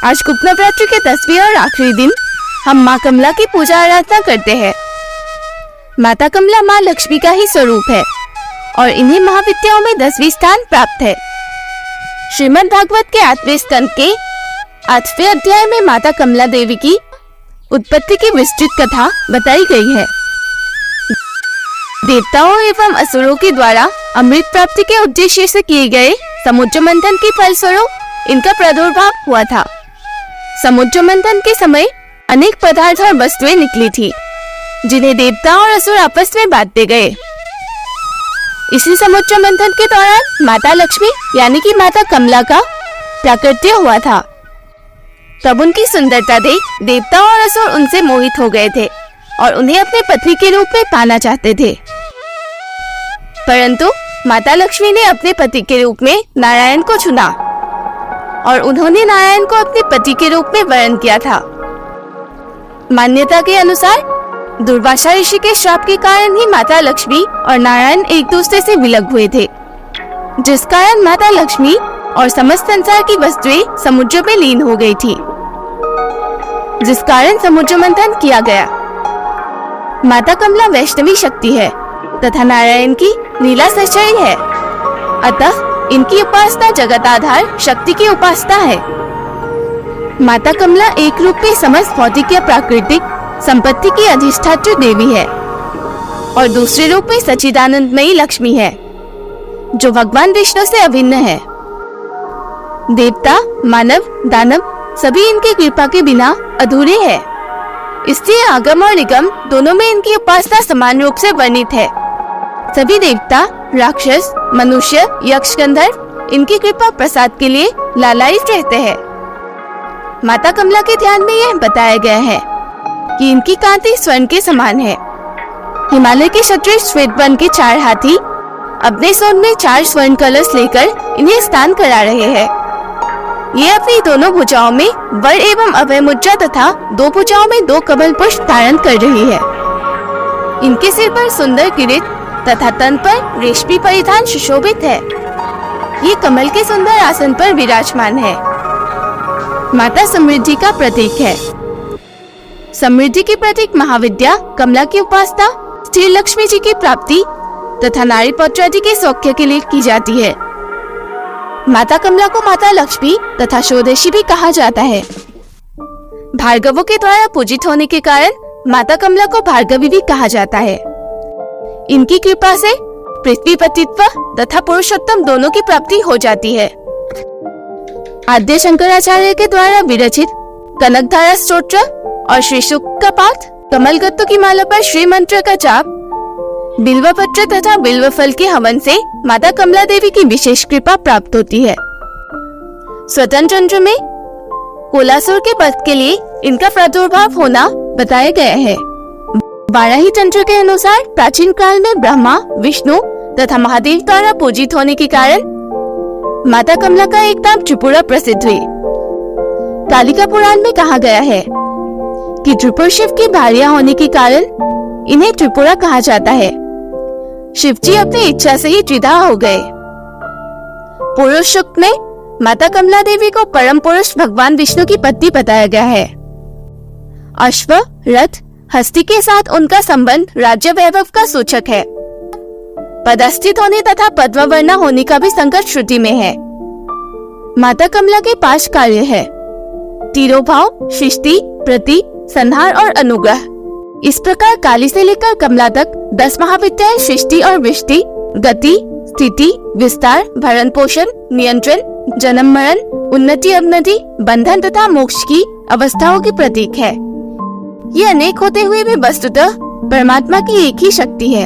आज गुप्त नवरात्रि के 10वें और आखिरी दिन हम माँ कमला की पूजा आराधना करते हैं। माता कमला माँ लक्ष्मी का ही स्वरूप है और इन्हें महाविद्याओं में 10वीं स्थान प्राप्त है। श्रीमद् भागवत के 8वें स्कंद के 8वें अध्याय में माता कमला देवी की उत्पत्ति की विस्तृत कथा बताई गई है। देवताओं एवं असुरों के द्वारा अमृत प्राप्ति के उद्देश्य से किए गए समुद्र मंथन के फलस्वरूप इनका प्रादुर्भाव हुआ था। समुद्र मंथन के समय अनेक पदार्थ और वस्तुएं निकली थी, जिन्हें देवता और असुर आपस में बांटते गए। इसी समुद्र मंथन के दौरान माता लक्ष्मी यानी कि माता कमला का प्राकट्य हुआ था। तब उनकी सुंदरता देख देवता और असुर उनसे मोहित हो गए थे और उन्हें अपने पति के रूप में पाना चाहते थे। परंतु माता लक्ष्मी ने अपने पति के रूप में नारायण को चुना और उन्होंने नारायण को अपने पति के रूप में वर्ण किया था। मान्यता के अनुसार दुर्वासा ऋषि के श्राप के कारण ही माता लक्ष्मी और नारायण एक दूसरे से विलग हुए थे, जिस कारण माता लक्ष्मी और समस्त संसार की वस्तुएं समुद्र में लीन हो गई थी, जिस कारण समुद्र मंथन किया गया। माता कमला वैष्णवी शक्ति है तथा नारायण की नीला सचरी है, अतः इनकी उपासना जगत आधार शक्ति की उपासना है। माता कमला एक रूप में समस्त भौतिक या प्राकृतिक संपत्ति की अधिष्ठात्री देवी है और दूसरे रूप में सच्चिदानंदमयी लक्ष्मी है, जो भगवान विष्णु से अभिन्न है। देवता, मानव, दानव सभी इनकी कृपा के बिना अधूरे हैं। इसलिए आगम और निगम दोनों में इनकी उपासना समान रूप से वर्णित है। सभी देवता, राक्षस, मनुष्य, यक्ष, गंधर्व इनकी कृपा प्रसाद के लिए लालायित रहते हैं। माता कमला के ध्यान में यह बताया गया है कि इनकी कांति स्वर्ण के समान है। हिमालय के क्षत्रिय श्वेत वर्ण के 4 हाथी अपने सोन में 4 स्वर्ण कलश लेकर इन्हें स्नान करा रहे हैं। ये अपनी दोनों भुजाओं में वर एवं अभय मुद्रा तथा 2 भुजाओं में 2 कमल पुष्प धारण कर रही है। इनके सिर पर सुंदर किरीट तथा तन पर रेशमी परिधान सुशोभित है। ये कमल के सुंदर आसन पर विराजमान है। माता समृद्धि का प्रतीक है। समृद्धि की प्रतीक महाविद्या कमला की उपासना स्थिर लक्ष्मी जी की प्राप्ति तथा नारी पुत्र आदि के सौख्य के लिए की जाती है। माता कमला को माता लक्ष्मी तथा षोडशी भी कहा जाता है। भार्गवों के द्वारा पूजित होने के कारण माता कमला को भार्गवी भी कहा जाता है। इनकी कृपा से पृथ्वीपतित्व तथा पुरुषोत्तम दोनों की प्राप्ति हो जाती है। आद्य शंकराचार्य के द्वारा विरचित कनकधारा स्तोत्र और श्री सूक्त का पाठ, कमलगत्तों की माला पर श्री मंत्र का जाप, बिल्वपत्र तथा बिल्व फल के हवन से माता कमला देवी की विशेष कृपा प्राप्त होती है। स्वतंत्र तंत्र में कोलासुर के वध के लिए इनका प्रादुर्भाव होना बताया गया है। वाराही तंत्र के अनुसार प्राचीन काल में ब्रह्मा, विष्णु तथा महादेव द्वारा पूजित होने के कारण माता कमला का एक नाम त्रिपुरा प्रसिद्ध हुई। कालिका पुराण में कहा गया है कि त्रिपुर शिव की भार्या होने के कारण इन्हें त्रिपुरा कहा जाता है। शिव जी अपनी इच्छा से ही त्रिधा हो गए। पुरुष सूक्त में माता कमला देवी को परम पुरुष भगवान विष्णु की पत्नी बताया गया है। अश्व, रथ, हस्ती के साथ उनका संबंध राज्य वैभव का सूचक है। पदस्थित होने तथा पद्मवर्णा होने का भी संकट श्रुति में है। माता कमला के 5 कार्य है: तिरोभाव, सृष्टि, प्रति, संहार और अनुग्रह। इस प्रकार काली से लेकर कमला तक 10 महाविद्याएं सृष्टि और वृष्टि, गति, स्थिति, विस्तार, भरण पोषण, नियंत्रण, जन्म मरण, उन्नति अवनति, बंधन तथा मोक्ष की अवस्थाओं की प्रतीक है। ये अनेक होते हुए भी वस्तुतः परमात्मा की एक ही शक्ति है।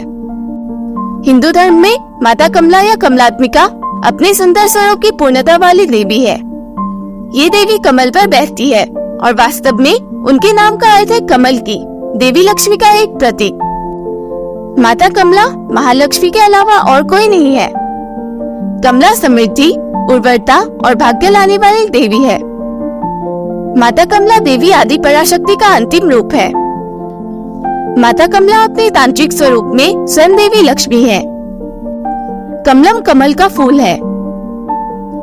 हिंदू धर्म में माता कमला या कमलात्मिका अपने सुंदर स्वरूप की पूर्णता वाली देवी है। ये देवी कमल पर बैठती है और वास्तव में उनके नाम का अर्थ है कमल की देवी लक्ष्मी का एक प्रतीक। माता कमला महालक्ष्मी के अलावा और कोई नहीं है। कमला समृद्धि, उर्वरता और भाग्य लाने वाली देवी है। माता कमला देवी आदि पराशक्ति का अंतिम रूप है। माता कमला अपने तांत्रिक स्वरूप में स्वयं देवी लक्ष्मी है। कमलम कमल का फूल है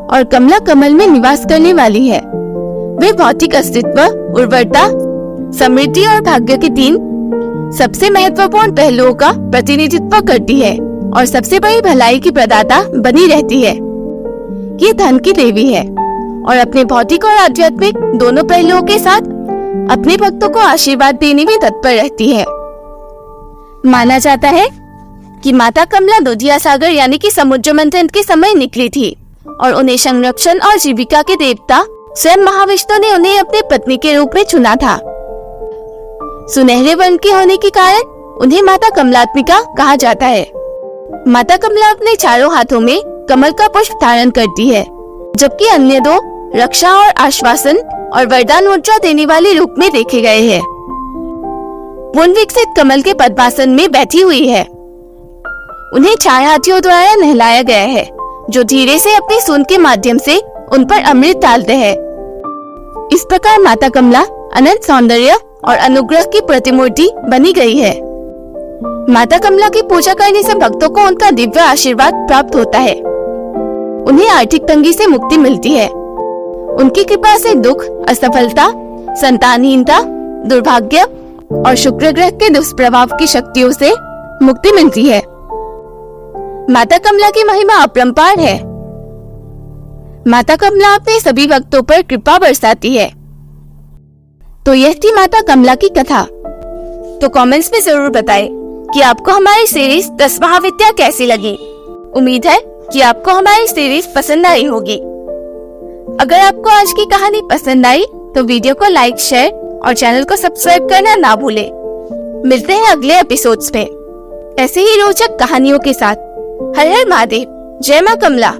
और कमला कमल में निवास करने वाली है। वे भौतिक अस्तित्व, उर्वरता, समृद्धि और भाग्य के 3 सबसे महत्वपूर्ण पहलुओं का प्रतिनिधित्व करती है और सबसे बड़ी भलाई की प्रदाता बनी रहती है। ये धन की देवी है और अपने भौतिक और आध्यात्मिक दोनों पहलुओं के साथ अपने भक्तों को आशीर्वाद देने में तत्पर रहती है। माना जाता है कि माता कमला दुधिया सागर यानी कि समुद्र मंथन के समय निकली थी और उन्हें संरक्षण और जीविका के देवता स्वयं महाविष्णु ने उन्हें अपनी पत्नी के रूप में चुना था। सुनहरे वर्ण के होने के कारण उन्हें माता कमलात्मिका कहा जाता है। माता कमला अपने चारों हाथों में कमल का पुष्प धारण करती है, जबकि अन्य 2 रक्षा और आश्वासन और वरदान मुद्रा देने वाले रूप में देखे गए हैं। पूर्ण विकसित कमल के पद्मासन में बैठी हुई है। उन्हें 4 हाथियों द्वारा नहलाया गया है, जो धीरे से अपनी सूंड के माध्यम से उन पर अमृत डालते हैं। इस प्रकार माता कमला अनंत सौंदर्य और अनुग्रह की प्रतिमूर्ति बनी गई है। माता कमला की पूजा करने से भक्तों को उनका दिव्य आशीर्वाद प्राप्त होता है। उन्हें आर्थिक तंगी से मुक्ति मिलती है। उनकी कृपा से दुख, असफलता, संतानहीनता, दुर्भाग्य और शुक्र ग्रह के दुष्प्रभाव की शक्तियों से मुक्ति मिलती है। माता कमला की महिमा अपरंपार है। माता कमला अपने सभी भक्तों पर कृपा बरसाती है। तो यह थी माता कमला की कथा। तो कमेंट्स में जरूर बताएं कि आपको हमारी सीरीज 10 महाविद्या कैसी लगी। उम्मीद है कि आपको हमारी सीरीज पसंद आई होगी। अगर आपको आज की कहानी पसंद आई तो वीडियो को लाइक, शेयर और चैनल को सब्सक्राइब करना ना भूलें। मिलते हैं अगले एपिसोड्स में ऐसे ही रोचक कहानियों के साथ। हर हर महादेव, जय मां कमला।